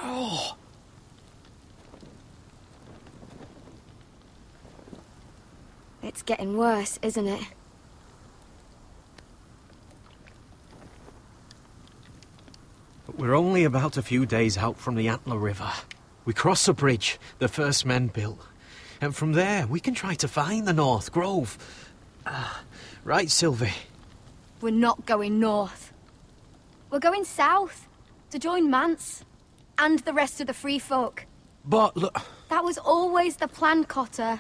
Oh! It's getting worse, isn't it? We're only about a few days out from the Antler River. We cross a bridge the first men built. And from there, we can try to find the North Grove. Right, Sylvie? We're not going north. We're going south, to join Mance, and the rest of the free folk. But look... That was always the plan, Cotter.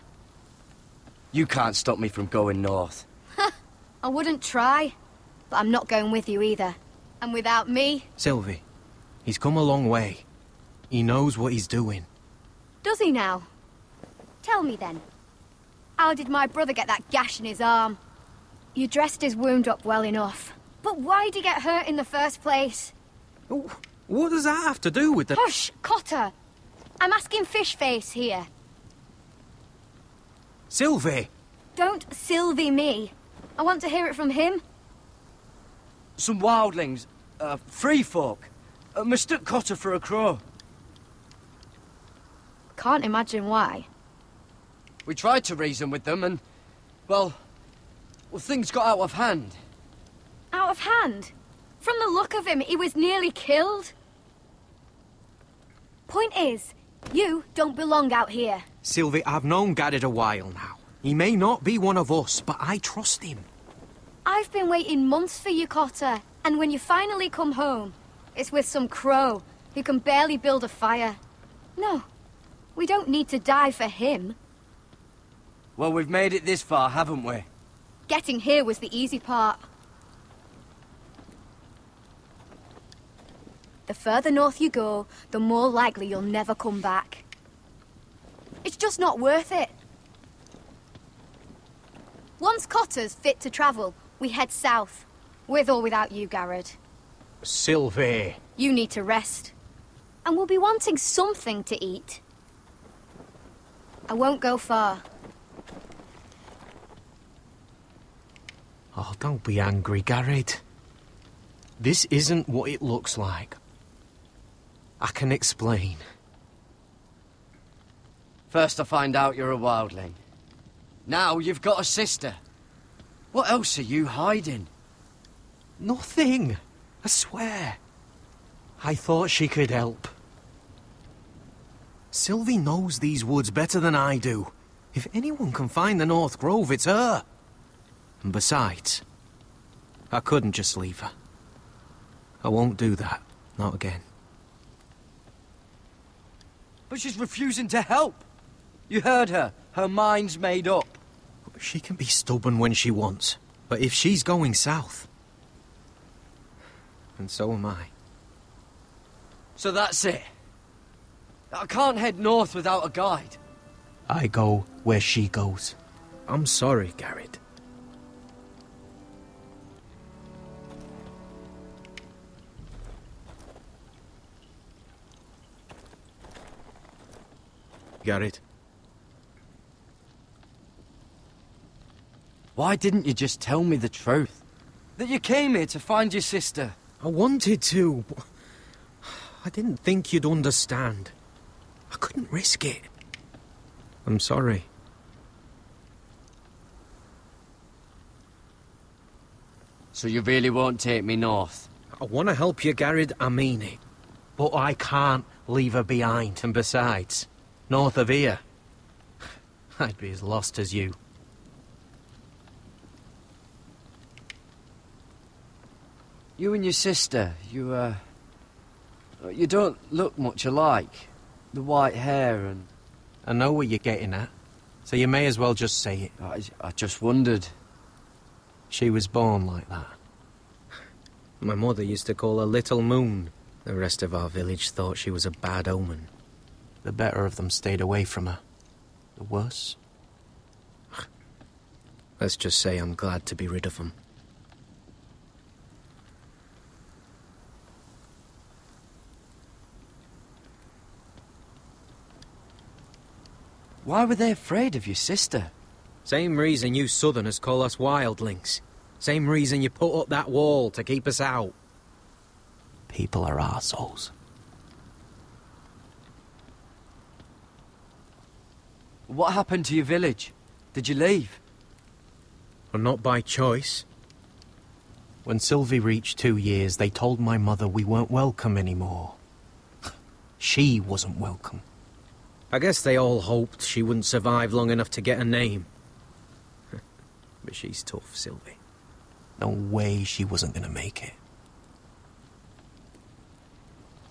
You can't stop me from going north. I wouldn't try, but I'm not going with you either. And without me... Sylvie, he's come a long way. He knows what he's doing. Does he now? Tell me then. How did my brother get that gash in his arm? You dressed his wound up well enough. But why'd he get hurt in the first place? What does that have to do with the... Hush, Cotter! I'm asking Fishface here. Sylvie! Don't Sylvie me. I want to hear it from him. Some wildlings, free folk, mistook Cotter for a crow. Can't imagine why. We tried to reason with them and, well, things got out of hand. Out of hand? From the look of him, he was nearly killed. Point is, you don't belong out here. Sylvie, I've known Garrett a while now. He may not be one of us, but I trust him. I've been waiting months for you, Cotter. And when you finally come home, it's with some crow who can barely build a fire. No, we don't need to die for him. Well, we've made it this far, haven't we? Getting here was the easy part. The further north you go, the more likely you'll never come back. It's just not worth it. Once Cotter's fit to travel, we head south. With or without you, Garrett. Sylvie. You need to rest. And we'll be wanting something to eat. I won't go far. Oh, don't be angry, Garrett. This isn't what it looks like. I can explain. First I find out you're a wildling. Now you've got a sister. What else are you hiding? Nothing. I swear. I thought she could help. Sylvie knows these woods better than I do. If anyone can find the North Grove, it's her. And besides, I couldn't just leave her. I won't do that. Not again. But she's refusing to help. You heard her. Her mind's made up. She can be stubborn when she wants. But if she's going south... And so am I. So that's it. I can't head north without a guide. I go where she goes. I'm sorry, Garrett. Garrett. Why didn't you just tell me the truth? That you came here to find your sister? I wanted to, but I didn't think you'd understand. I couldn't risk it. I'm sorry. So you really won't take me north? I want to help you, Garrett, I mean it. But I can't leave her behind. And besides, north of here, I'd be as lost as you. You and your sister, you don't look much alike. The white hair and... I know what you're getting at, so you may as well just say it. I just wondered. She was born like that. My mother used to call her Little Moon. The rest of our village thought she was a bad omen. The better of them stayed away from her. The worse? Let's just say I'm glad to be rid of them. Why were they afraid of your sister? Same reason you Southerners call us wildlings. Same reason you put up that wall to keep us out. People are arseholes. What happened to your village? Did you leave? Well, not by choice. When Sylvie reached 2 years, they told my mother we weren't welcome anymore. She wasn't welcome. I guess they all hoped she wouldn't survive long enough to get a name. But she's tough, Sylvie. No way she wasn't gonna make it.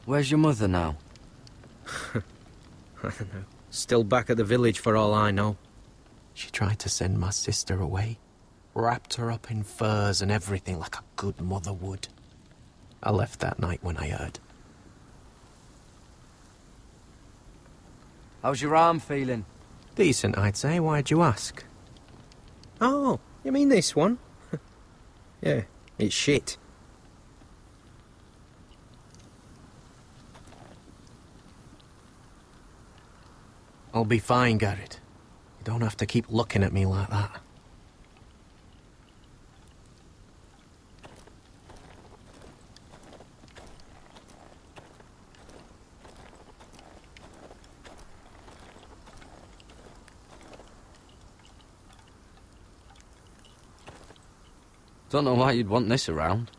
Where's your mother now? I don't know. Still back at the village for all I know. She tried to send my sister away. Wrapped her up in furs and everything like a good mother would. I left that night when I heard. How's your arm feeling? Decent, I'd say. Why'd you ask? Oh, you mean this one? Yeah, it's shit. I'll be fine, Garrett. You don't have to keep looking at me like that. Don't know why you'd want this around.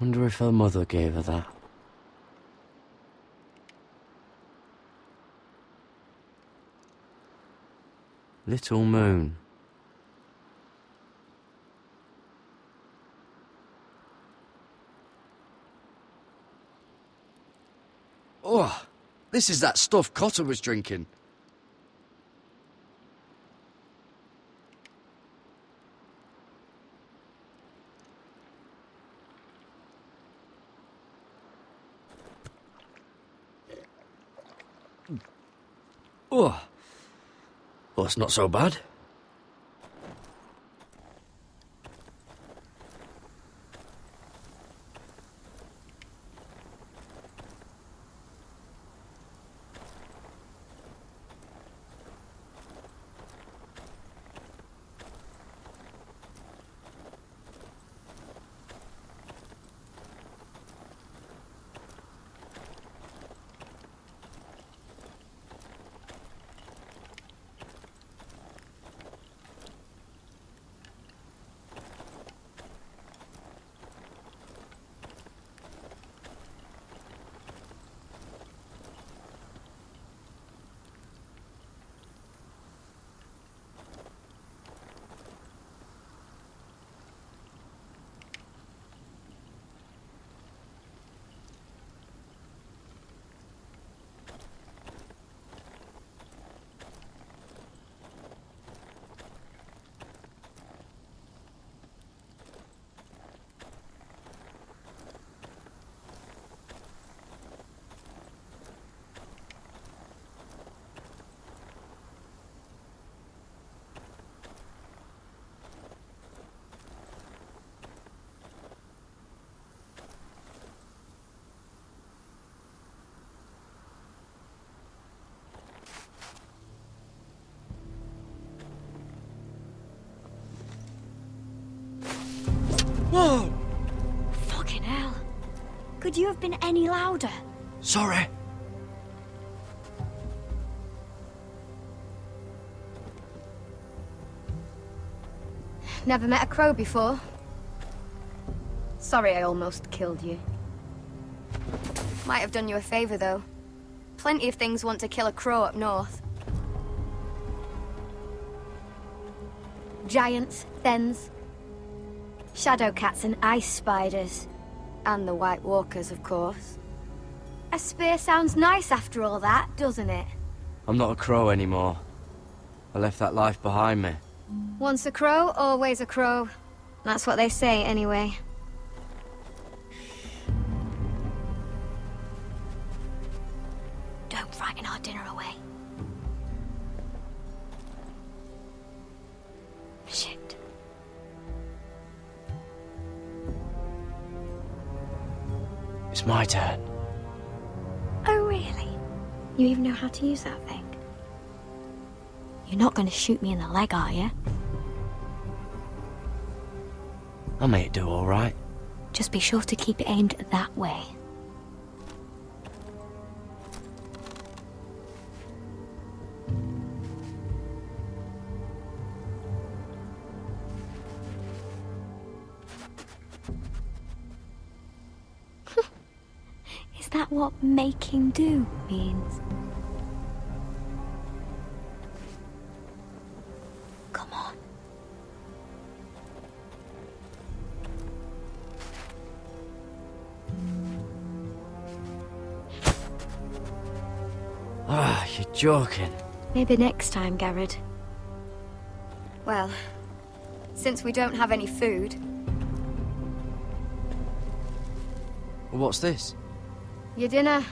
Wonder if her mother gave her that. Little moon. Oh, this is that stuff Cotter was drinking. Oh, well, it's not so bad. Whoa! Fucking hell. Could you have been any louder? Sorry. Never met a crow before. Sorry I almost killed you. Might have done you a favor, though. Plenty of things want to kill a crow up north. Giants, thens, shadow cats and ice spiders. And the White Walkers, of course. A spear sounds nice after all that, doesn't it? I'm not a crow anymore. I left that life behind me. Once a crow, always a crow. That's what they say, anyway. Don't frighten our dinner away. It's my turn. Oh, really? You even know how to use that thing? You're not going to shoot me in the leg, are you? I may do all right. Just be sure to keep it aimed that way. Is that what making do means? Come on. Ah, you're joking. Maybe next time, Garrett. Well, since we don't have any food... What's this? Your dinner.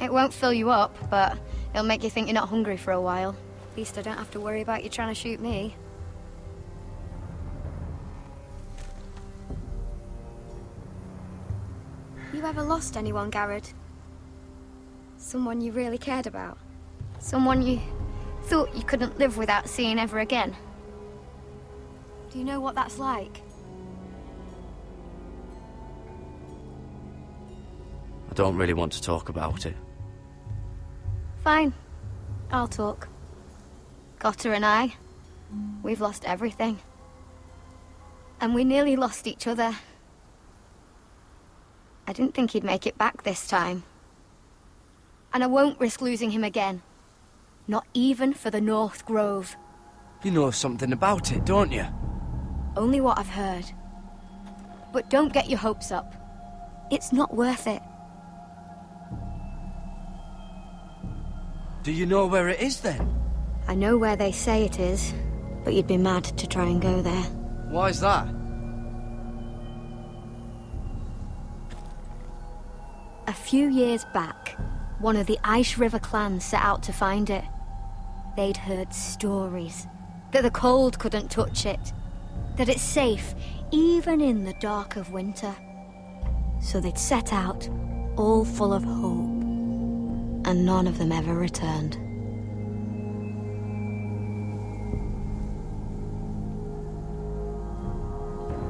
It won't fill you up, but it'll make you think you're not hungry for a while. At least I don't have to worry about you trying to shoot me. You ever lost anyone, Garrett? Someone you really cared about? Someone you thought you couldn't live without seeing ever again? Do you know what that's like? I don't really want to talk about it. Fine. I'll talk. Cotter and I, we've lost everything. And we nearly lost each other. I didn't think he'd make it back this time. And I won't risk losing him again. Not even for the North Grove. You know something about it, don't you? Only what I've heard. But don't get your hopes up. It's not worth it. Do you know where it is then? I know where they say it is, but you'd be mad to try and go there. Why's that? A few years back, one of the Ice River clans set out to find it. They'd heard stories that the cold couldn't touch it, that it's safe even in the dark of winter. So they'd set out, all full of hope, and none of them ever returned.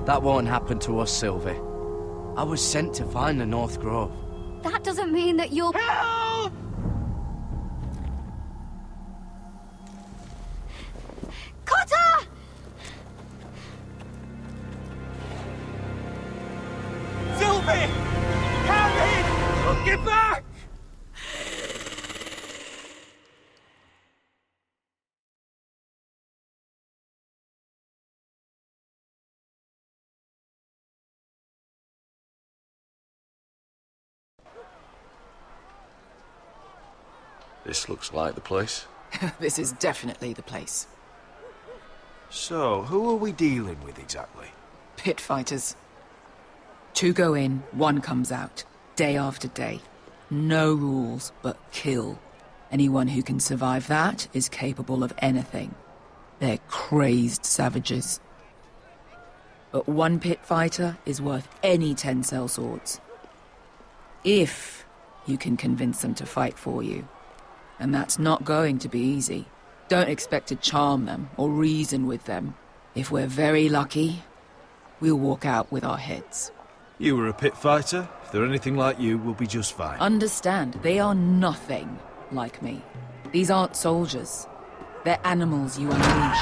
That won't happen to us, Sylvie. I was sent to find the North Grove. That doesn't mean that you'll... Help! Cotter! Sylvie! Harry! Get back! This looks like the place. This is definitely the place. So, who are we dealing with exactly? Pit fighters. 2 go in, 1 comes out. Day after day. No rules, but kill. Anyone who can survive that is capable of anything. They're crazed savages. But 1 pit fighter is worth any 10 sellswords. If you can convince them to fight for you. And that's not going to be easy. Don't expect to charm them or reason with them. If we're very lucky, we'll walk out with our heads. You were a pit fighter. If they're anything like you, we'll be just fine. Understand, they are nothing like me. These aren't soldiers. They're animals you unleash.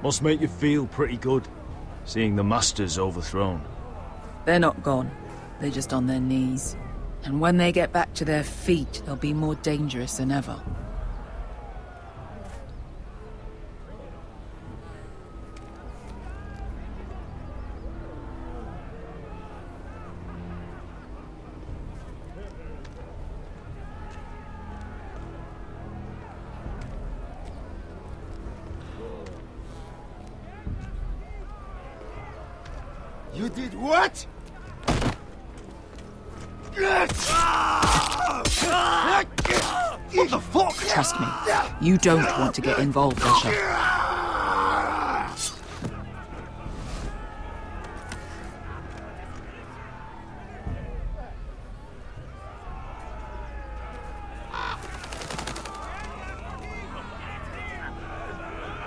Must make you feel pretty good, seeing the Masters overthrown. They're not gone. They're just on their knees. And when they get back to their feet, they'll be more dangerous than ever. You did what? What the fuck? Trust me, you don't want to get involved, Esha.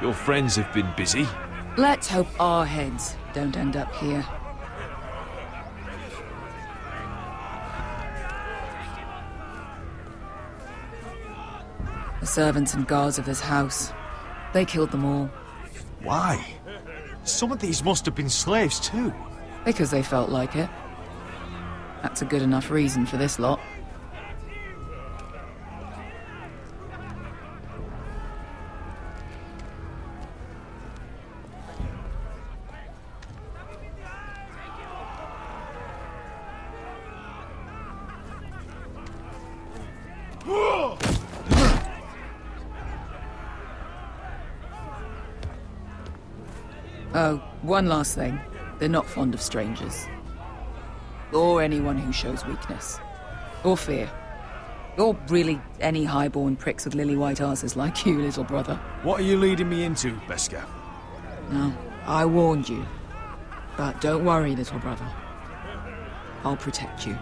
Your friends have been busy. Let's hope our heads don't end up here. The servants and guards of this house, they killed them all. Why? Some of these must have been slaves too. Because they felt like it. That's a good enough reason for this lot. Oh, one last thing. They're not fond of strangers. Or anyone who shows weakness. Or fear. Or really any highborn pricks with lily-white arses like you, little brother. What are you leading me into, Beskar? No, I warned you. But don't worry, little brother. I'll protect you.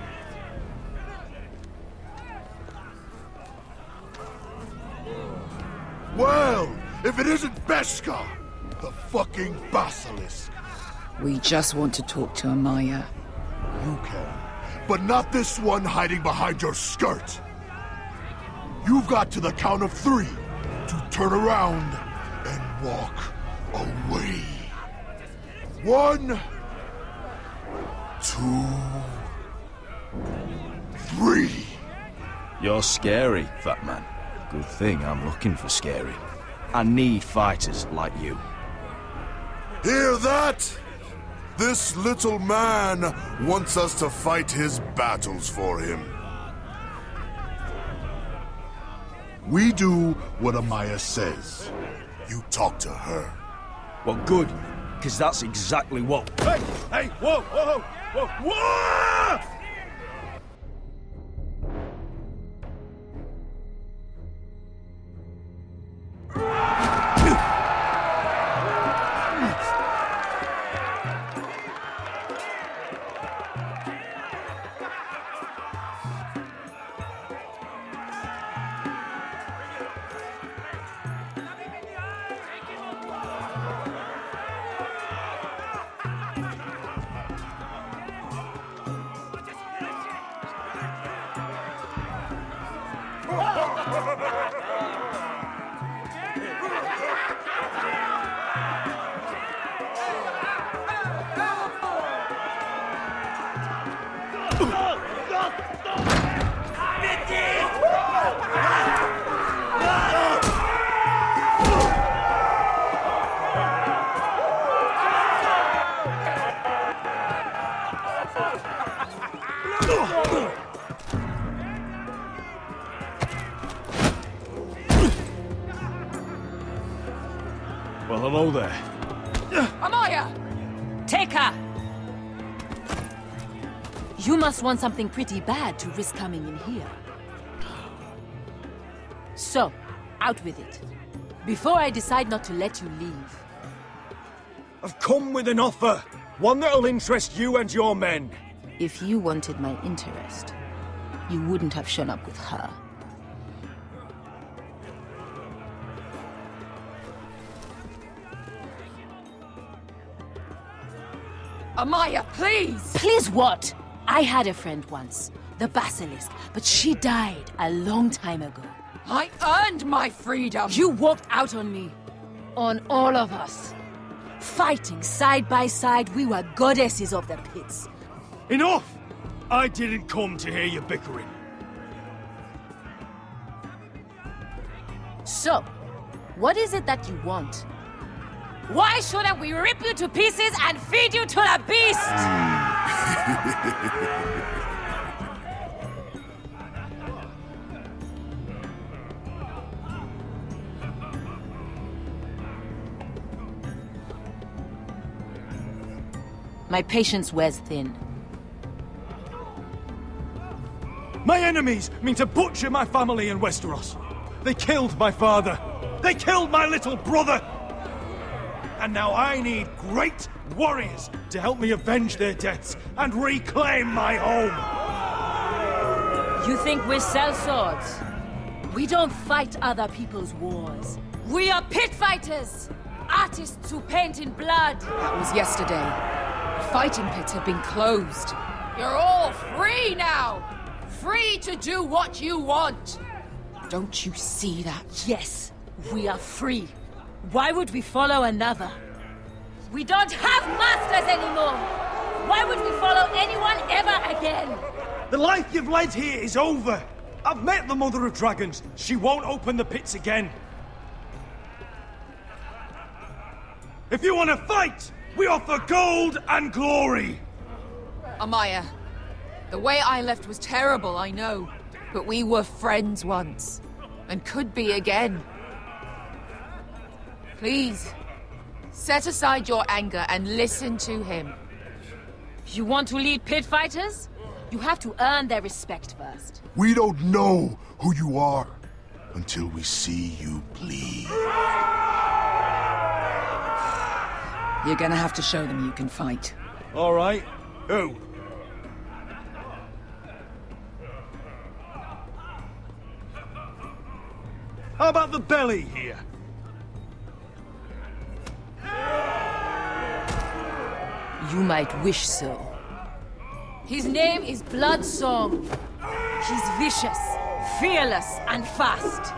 Well, if it isn't Beskar, the fucking basilisk. We just want to talk to Amaya. You can, but not this one hiding behind your skirt. You've got to the count of 3 to turn around and walk away. 1, 2, 3. You're scary, fat man. Good thing I'm looking for scary. I need fighters like you. Hear that? This little man wants us to fight his battles for him. We do what Amaya says. You talk to her. Well, good, because that's exactly what... Hey, whoa, whoa, whoa, whoa! Well, hello there. Amaya! Take her! You must want something pretty bad to risk coming in here. So, out with it. Before I decide not to let you leave. I've come with an offer. One that'll interest you and your men. If you wanted my interest, you wouldn't have shown up with her. Amaya, please! Please what? I had a friend once, the Basilisk, but she died a long time ago. I earned my freedom! You walked out on me. On all of us. Fighting side by side, we were goddesses of the pits. Enough! I didn't come to hear you bickering. So, what is it that you want? Why shouldn't we rip you to pieces and feed you to the beast? My patience wears thin. My enemies mean to butcher my family in Westeros. They killed my father. They killed my little brother. And now I need great warriors to help me avenge their deaths and reclaim my home. You think we sell swords? We don't fight other people's wars. We are pit fighters! Artists who paint in blood! That was yesterday. The fighting pits have been closed. You're all free now! Free to do what you want! Don't you see that? Yes, we are free. Why would we follow another? We don't have masters anymore! Why would we follow anyone ever again? The life you've led here is over. I've met the Mother of Dragons. She won't open the pits again. If you want to fight, we offer gold and glory! Amaya, the way I left was terrible, I know. But we were friends once. And could be again. Please, set aside your anger and listen to him. You want to lead pit fighters? You have to earn their respect first. We don't know who you are until we see you bleed. You're gonna have to show them you can fight. All right. Who? How about the belly here? You might wish so. His name is Bloodsong. He's vicious, fearless, and fast.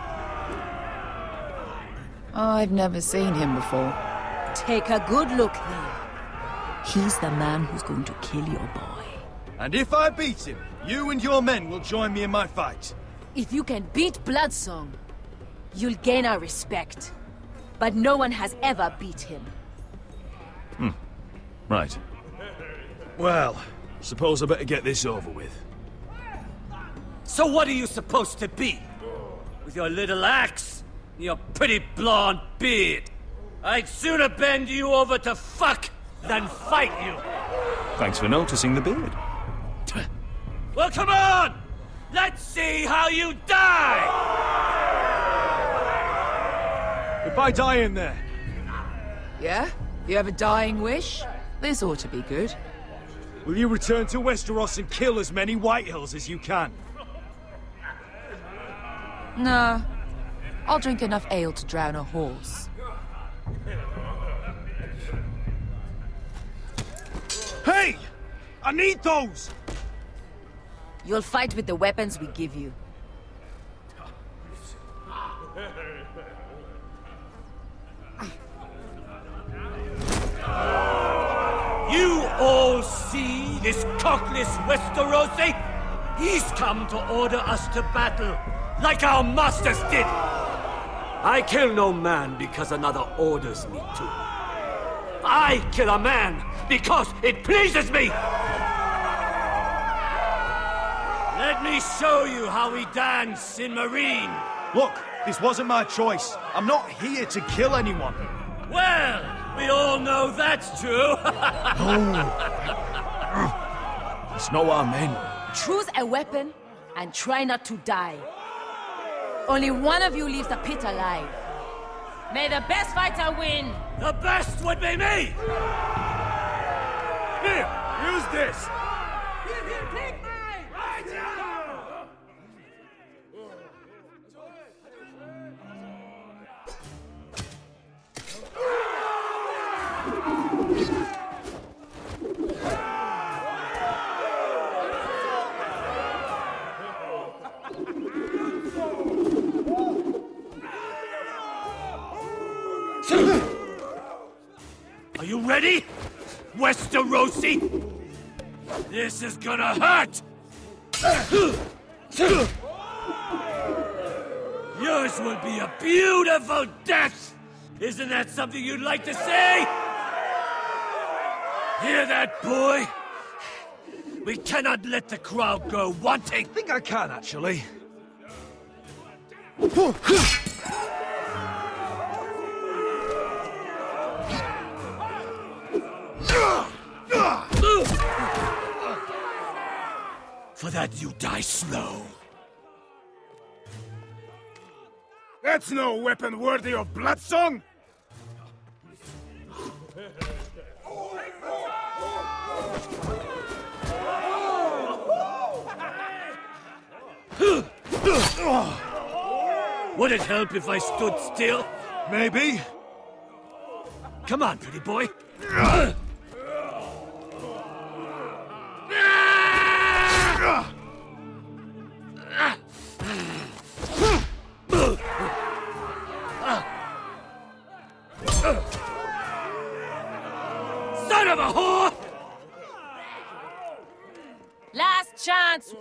I've never seen him before. Take a good look then. He's the man who's going to kill your boy. And if I beat him, you and your men will join me in my fight. If you can beat Bloodsong, you'll gain our respect. But no one has ever beat him. Right. Well, suppose I better get this over with. So what are you supposed to be? With your little axe and your pretty blonde beard? I'd sooner bend you over to fuck than fight you. Thanks for noticing the beard. Well, come on! Let's see how you die! If I die in there, Yeah? You have a dying wish? This ought to be good. will you return to Westeros and kill as many Whitehills as you can? Nah. I'll drink enough ale to drown a horse. Hey! I need those! You'll fight with the weapons we give you. You all see this cockless Westerosi? He's come to order us to battle, like our masters did. I kill no man because another orders me to. I kill a man because it pleases me! Let me show you how we dance in Marine. Look, this wasn't my choice. I'm not here to kill anyone. Well, we all know that's true. That's not what I meant. Choose a weapon and try not to die. Only one of you leaves the pit alive. May the best fighter win! The best would be me! Here, use this. Are you ready, Westerosi? This is gonna hurt! Yours will be a beautiful death! Isn't that something you'd like to say? Hear that, boy? We cannot let the crowd go wanting! I think I can, actually. For the glad you die slow. That's no weapon worthy of Bloodsong! Would it help if I stood still? Maybe. Come on, pretty boy. Son of a whore! Last chance!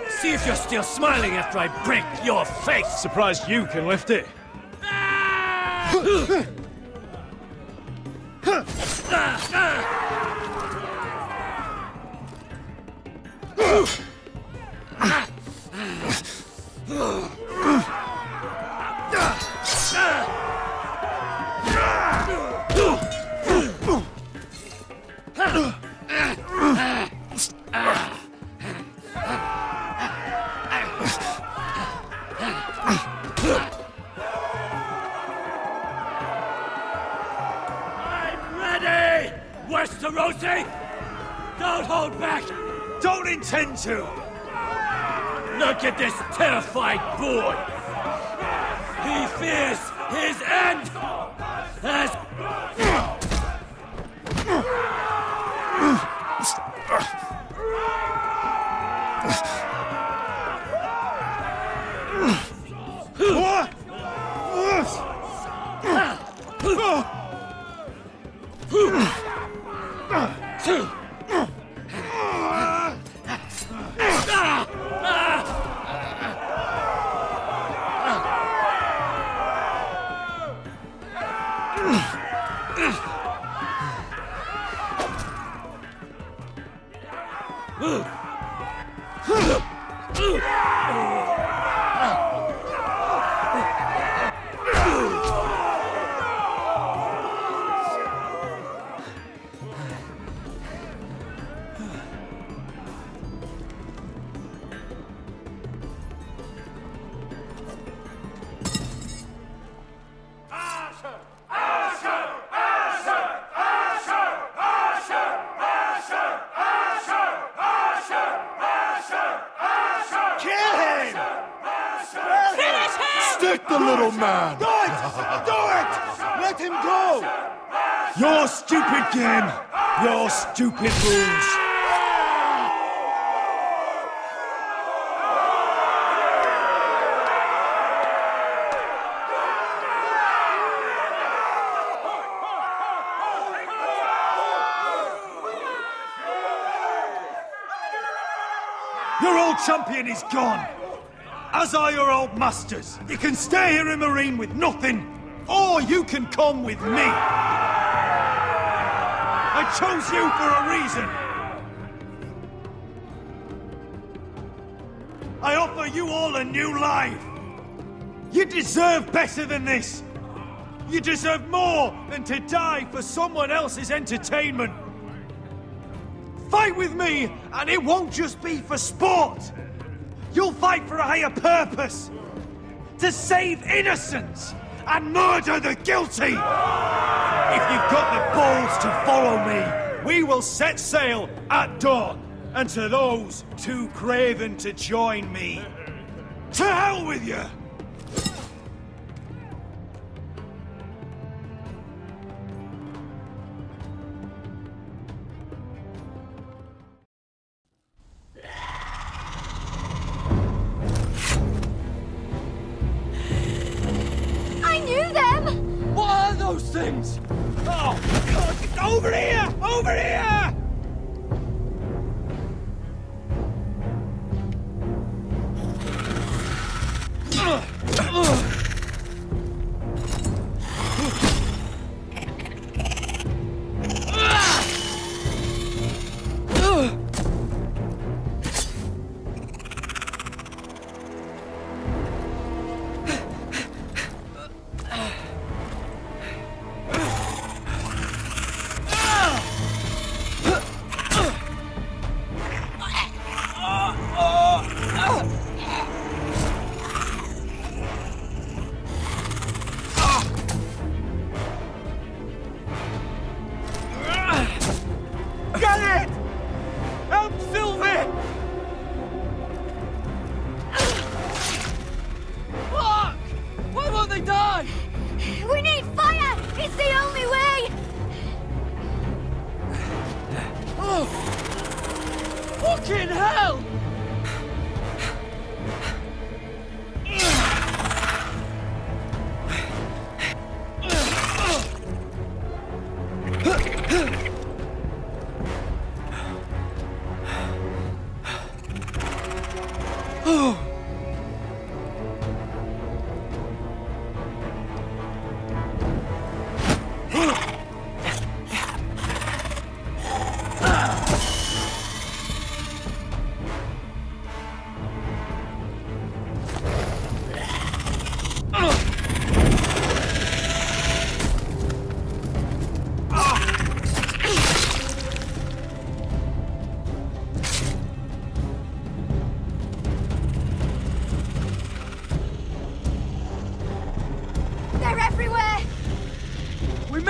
See if you're still smiling after I break your face! Surprised you can lift it. Westerosi! Don't hold back! Don't intend to! Look at this terrified boy! He fears his end! As... Stick the little man! Do it! Do it! Let him go! Your stupid game! Your stupid rules! Your old champion is gone! As are your old masters. You can stay here in Marine with nothing, or you can come with me. I chose you for a reason. I offer you all a new life. You deserve better than this. You deserve more than to die for someone else's entertainment. Fight with me, and it won't just be for sport. You'll fight for a higher purpose! To save innocents and murder the guilty! If you've got the balls to follow me, we will set sail at dawn. And to those too craven to join me, to hell with you! Things! Oh, God! Over here! Over here!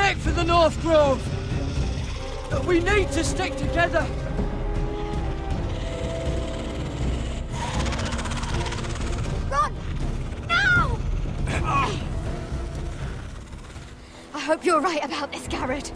Make for the North Grove! We need to stick together! Run! Now! I hope you're right about this, Garrett.